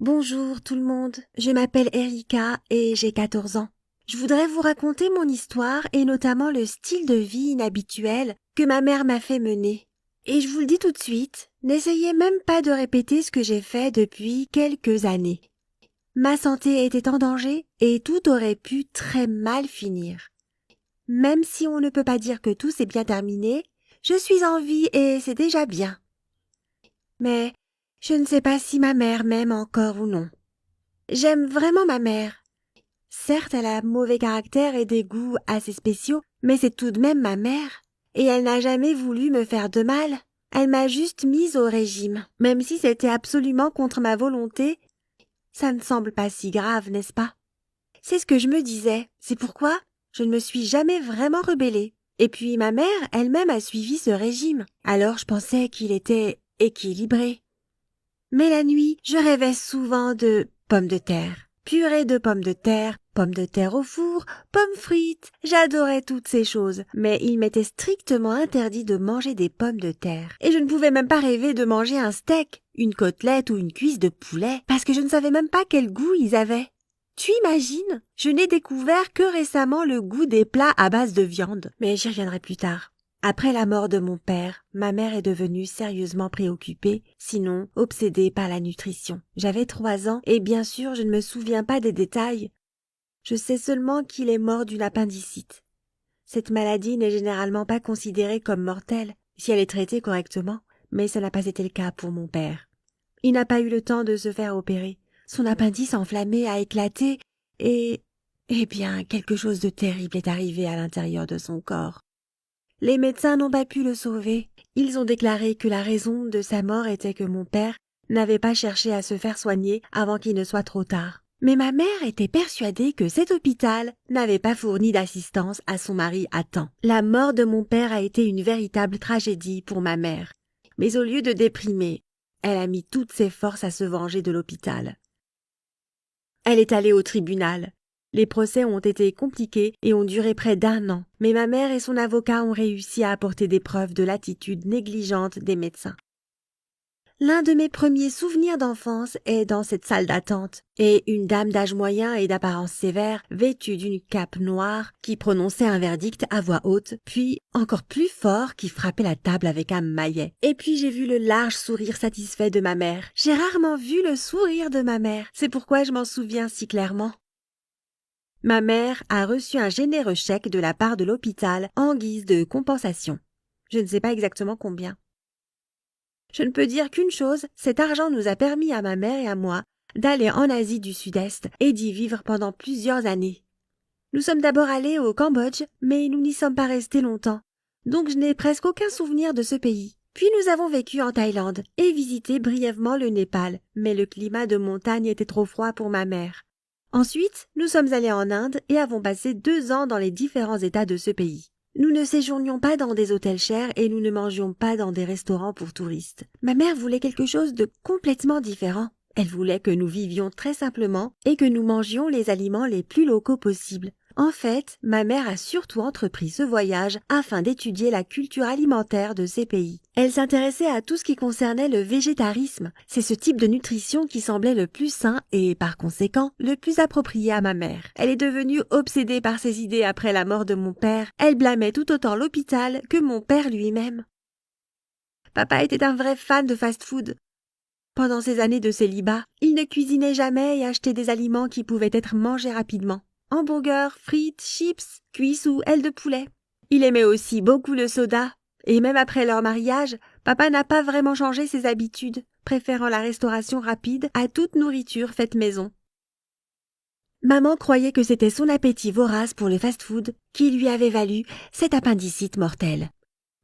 Bonjour tout le monde, je m'appelle Erika et j'ai 14 ans. Je voudrais vous raconter mon histoire et notamment le style de vie inhabituel que ma mère m'a fait mener. Et je vous le dis tout de suite, n'essayez même pas de répéter ce que j'ai fait depuis quelques années. Ma santé était en danger et tout aurait pu très mal finir. Même si on ne peut pas dire que tout s'est bien terminé, je suis en vie et c'est déjà bien. Mais je ne sais pas si ma mère m'aime encore ou non. J'aime vraiment ma mère. Certes, elle a mauvais caractère et des goûts assez spéciaux, mais c'est tout de même ma mère. Et elle n'a jamais voulu me faire de mal. Elle m'a juste mise au régime. Même si c'était absolument contre ma volonté, ça ne semble pas si grave, n'est-ce pas? C'est ce que je me disais. C'est pourquoi je ne me suis jamais vraiment rebellée. Et puis ma mère elle-même a suivi ce régime. Alors je pensais qu'il était équilibré. Mais la nuit, je rêvais souvent de pommes de terre. Purée de pommes de terre au four, pommes frites. J'adorais toutes ces choses, mais il m'était strictement interdit de manger des pommes de terre. Et je ne pouvais même pas rêver de manger un steak, une côtelette ou une cuisse de poulet, parce que je ne savais même pas quel goût ils avaient. Tu imagines? Je n'ai découvert que récemment le goût des plats à base de viande, mais j'y reviendrai plus tard. Après la mort de mon père, ma mère est devenue sérieusement préoccupée, sinon obsédée par la nutrition. J'avais 3 ans et bien sûr je ne me souviens pas des détails. Je sais seulement qu'il est mort d'une appendicite. Cette maladie n'est généralement pas considérée comme mortelle si elle est traitée correctement, mais ça n'a pas été le cas pour mon père. Il n'a pas eu le temps de se faire opérer. Son appendice enflammé a éclaté et... Eh bien, quelque chose de terrible est arrivé à l'intérieur de son corps. Les médecins n'ont pas pu le sauver. Ils ont déclaré que la raison de sa mort était que mon père n'avait pas cherché à se faire soigner avant qu'il ne soit trop tard. Mais ma mère était persuadée que cet hôpital n'avait pas fourni d'assistance à son mari à temps. La mort de mon père a été une véritable tragédie pour ma mère. Mais au lieu de déprimer, elle a mis toutes ses forces à se venger de l'hôpital. Elle est allée au tribunal. Les procès ont été compliqués et ont duré près d'1 an, mais ma mère et son avocat ont réussi à apporter des preuves de l'attitude négligente des médecins. L'un de mes premiers souvenirs d'enfance est dans cette salle d'attente, et une dame d'âge moyen et d'apparence sévère, vêtue d'une cape noire, qui prononçait un verdict à voix haute, puis encore plus fort, qui frappait la table avec un maillet. Et puis j'ai vu le large sourire satisfait de ma mère. J'ai rarement vu le sourire de ma mère, c'est pourquoi je m'en souviens si clairement. Ma mère a reçu un généreux chèque de la part de l'hôpital en guise de compensation. Je ne sais pas exactement combien. Je ne peux dire qu'une chose, cet argent nous a permis à ma mère et à moi d'aller en Asie du Sud-Est et d'y vivre pendant plusieurs années. Nous sommes d'abord allés au Cambodge, mais nous n'y sommes pas restés longtemps, donc je n'ai presque aucun souvenir de ce pays. Puis nous avons vécu en Thaïlande et visité brièvement le Népal, mais le climat de montagne était trop froid pour ma mère. Ensuite, nous sommes allés en Inde et avons passé 2 ans dans les différents États de ce pays. Nous ne séjournions pas dans des hôtels chers et nous ne mangions pas dans des restaurants pour touristes. Ma mère voulait quelque chose de complètement différent. Elle voulait que nous vivions très simplement et que nous mangions les aliments les plus locaux possibles. En fait, ma mère a surtout entrepris ce voyage afin d'étudier la culture alimentaire de ces pays. Elle s'intéressait à tout ce qui concernait le végétarisme. C'est ce type de nutrition qui semblait le plus sain et, par conséquent, le plus approprié à ma mère. Elle est devenue obsédée par ces idées après la mort de mon père. Elle blâmait tout autant l'hôpital que mon père lui-même. Papa était un vrai fan de fast-food. Pendant ces années de célibat, il ne cuisinait jamais et achetait des aliments qui pouvaient être mangés rapidement. Hamburgers, frites, chips, cuisses ou ailes de poulet. Il aimait aussi beaucoup le soda, et même après leur mariage, papa n'a pas vraiment changé ses habitudes, préférant la restauration rapide à toute nourriture faite maison. Maman croyait que c'était son appétit vorace pour le fast-food qui lui avait valu cette appendicite mortelle.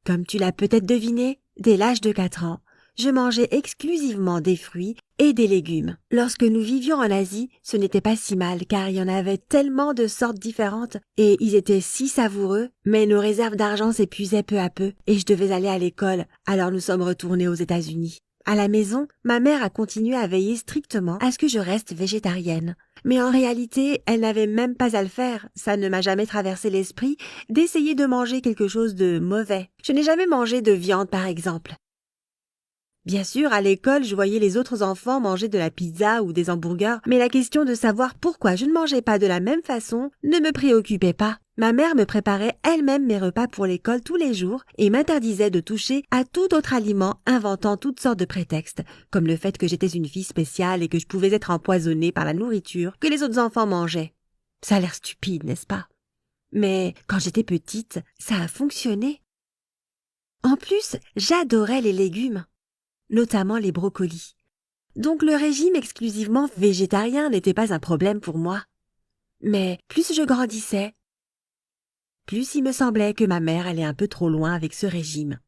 Comme tu l'as peut-être deviné, dès l'âge de 4 ans, je mangeais exclusivement des fruits et des légumes. Lorsque nous vivions en Asie, ce n'était pas si mal car il y en avait tellement de sortes différentes et ils étaient si savoureux, mais nos réserves d'argent s'épuisaient peu à peu et je devais aller à l'école, alors nous sommes retournés aux États-Unis. À la maison, ma mère a continué à veiller strictement à ce que je reste végétarienne. Mais en réalité, elle n'avait même pas à le faire. Ça ne m'a jamais traversé l'esprit d'essayer de manger quelque chose de mauvais. Je n'ai jamais mangé de viande, par exemple. Bien sûr, à l'école, je voyais les autres enfants manger de la pizza ou des hamburgers, mais la question de savoir pourquoi je ne mangeais pas de la même façon ne me préoccupait pas. Ma mère me préparait elle-même mes repas pour l'école tous les jours et m'interdisait de toucher à tout autre aliment, inventant toutes sortes de prétextes, comme le fait que j'étais une fille spéciale et que je pouvais être empoisonnée par la nourriture que les autres enfants mangeaient. Ça a l'air stupide, n'est-ce pas? Mais quand j'étais petite, ça a fonctionné. En plus, j'adorais les légumes, notamment les brocolis. Donc le régime exclusivement végétarien n'était pas un problème pour moi. Mais plus je grandissais, plus il me semblait que ma mère allait un peu trop loin avec ce régime.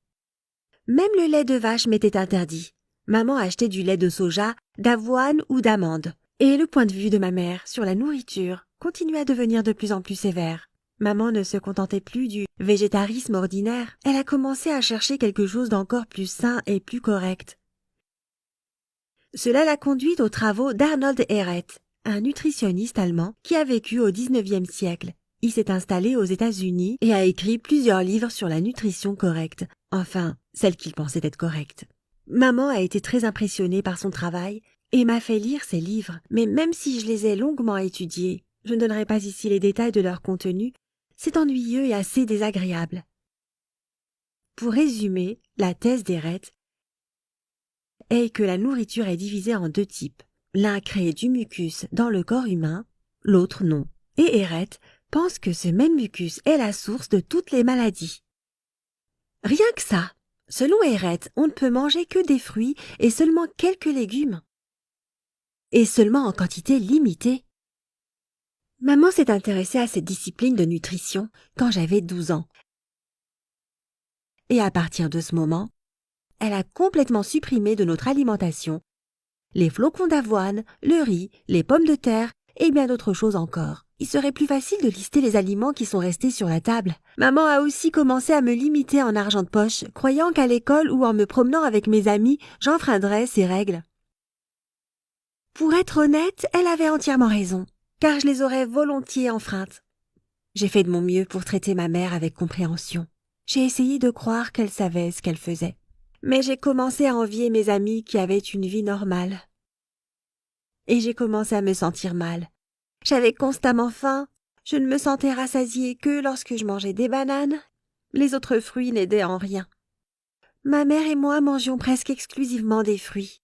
Même le lait de vache m'était interdit. Maman achetait du lait de soja, d'avoine ou d'amande. Et le point de vue de ma mère sur la nourriture continuait à devenir de plus en plus sévère. Maman ne se contentait plus du végétarisme ordinaire. Elle a commencé à chercher quelque chose d'encore plus sain et plus correct. Cela l'a conduite aux travaux d'Arnold Ehret, un nutritionniste allemand qui a vécu au XIXe siècle. Il s'est installé aux États-Unis et a écrit plusieurs livres sur la nutrition correcte, enfin, celle qu'il pensait être correcte. Maman a été très impressionnée par son travail et m'a fait lire ses livres, mais même si je les ai longuement étudiés, je ne donnerai pas ici les détails de leur contenu, c'est ennuyeux et assez désagréable. Pour résumer, la thèse d'Ehret est que la nourriture est divisée en deux types. L'un crée du mucus dans le corps humain, l'autre non. Et Ehret pense que ce même mucus est la source de toutes les maladies. Rien que ça. Selon Ehret, on ne peut manger que des fruits et seulement quelques légumes. Et seulement en quantité limitée. Maman s'est intéressée à cette discipline de nutrition quand j'avais 12 ans. Et à partir de ce moment, elle a complètement supprimé de notre alimentation les flocons d'avoine, le riz, les pommes de terre et bien d'autres choses encore. Il serait plus facile de lister les aliments qui sont restés sur la table. Maman a aussi commencé à me limiter en argent de poche, croyant qu'à l'école ou en me promenant avec mes amis, j'enfreindrais ces règles. Pour être honnête, elle avait entièrement raison, car je les aurais volontiers enfreintes. J'ai fait de mon mieux pour traiter ma mère avec compréhension. J'ai essayé de croire qu'elle savait ce qu'elle faisait. Mais j'ai commencé à envier mes amis qui avaient une vie normale. Et j'ai commencé à me sentir mal. J'avais constamment faim. Je ne me sentais rassasiée que lorsque je mangeais des bananes. Les autres fruits n'aidaient en rien. Ma mère et moi mangions presque exclusivement des fruits.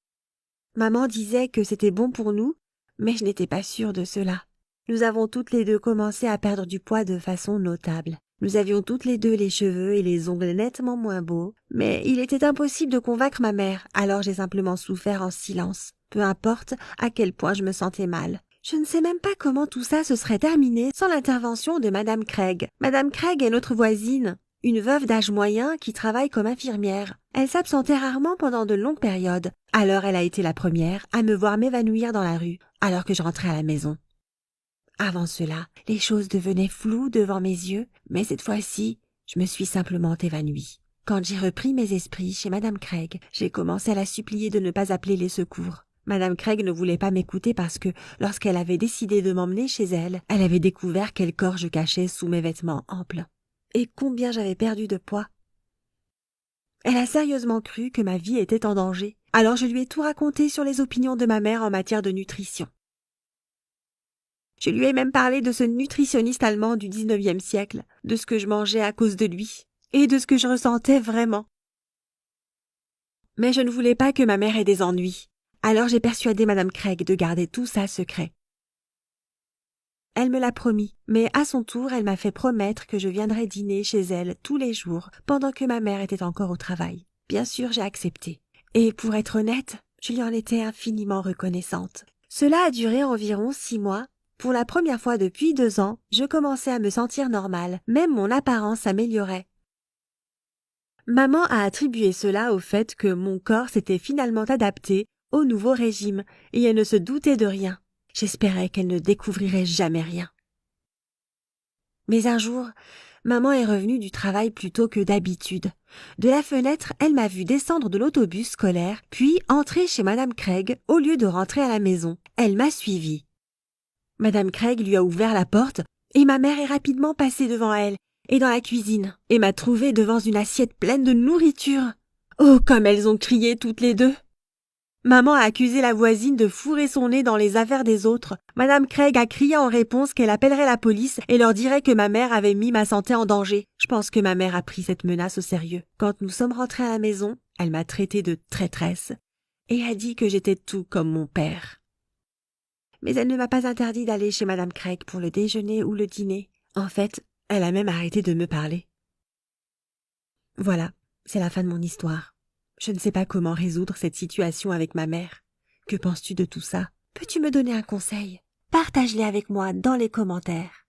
Maman disait que c'était bon pour nous, mais je n'étais pas sûre de cela. Nous avons toutes les deux commencé à perdre du poids de façon notable. Nous avions toutes les deux les cheveux et les ongles nettement moins beaux, mais il était impossible de convaincre ma mère, alors j'ai simplement souffert en silence, peu importe à quel point je me sentais mal. Je ne sais même pas comment tout ça se serait terminé sans l'intervention de Madame Craig. Madame Craig est notre voisine, une veuve d'âge moyen qui travaille comme infirmière. Elle s'absentait rarement pendant de longues périodes, alors elle a été la première à me voir m'évanouir dans la rue, alors que je rentrais à la maison. Avant cela, les choses devenaient floues devant mes yeux, mais cette fois-ci, je me suis simplement évanouie. Quand j'ai repris mes esprits chez Madame Craig, j'ai commencé à la supplier de ne pas appeler les secours. Madame Craig ne voulait pas m'écouter parce que, lorsqu'elle avait décidé de m'emmener chez elle, elle avait découvert quel corps je cachais sous mes vêtements amples. Et combien j'avais perdu de poids. Elle a sérieusement cru que ma vie était en danger, alors je lui ai tout raconté sur les opinions de ma mère en matière de nutrition. Je lui ai même parlé de ce nutritionniste allemand du XIXe siècle, de ce que je mangeais à cause de lui, et de ce que je ressentais vraiment. Mais je ne voulais pas que ma mère ait des ennuis, alors j'ai persuadé Madame Craig de garder tout ça secret. Elle me l'a promis, mais à son tour, elle m'a fait promettre que je viendrais dîner chez elle tous les jours, pendant que ma mère était encore au travail. Bien sûr, j'ai accepté. Et pour être honnête, je lui en étais infiniment reconnaissante. Cela a duré environ 6 mois. Pour la première fois depuis 2 ans, je commençais à me sentir normale, même mon apparence s'améliorait. Maman a attribué cela au fait que mon corps s'était finalement adapté au nouveau régime, et elle ne se doutait de rien. J'espérais qu'elle ne découvrirait jamais rien. Mais un jour, maman est revenue du travail plus tôt que d'habitude. De la fenêtre, elle m'a vu descendre de l'autobus scolaire, puis entrer chez Madame Craig au lieu de rentrer à la maison. Elle m'a suivie. Madame Craig lui a ouvert la porte et ma mère est rapidement passée devant elle et dans la cuisine et m'a trouvée devant une assiette pleine de nourriture. Oh, comme elles ont crié toutes les deux! Maman a accusé la voisine de fourrer son nez dans les affaires des autres. Madame Craig a crié en réponse qu'elle appellerait la police et leur dirait que ma mère avait mis ma santé en danger. Je pense que ma mère a pris cette menace au sérieux. Quand nous sommes rentrés à la maison, elle m'a traitée de traîtresse et a dit que j'étais tout comme mon père. Mais elle ne m'a pas interdit d'aller chez Madame Craig pour le déjeuner ou le dîner. En fait, elle a même arrêté de me parler. Voilà, c'est la fin de mon histoire. Je ne sais pas comment résoudre cette situation avec ma mère. Que penses-tu de tout ça? Peux-tu me donner un conseil? Partage-les avec moi dans les commentaires.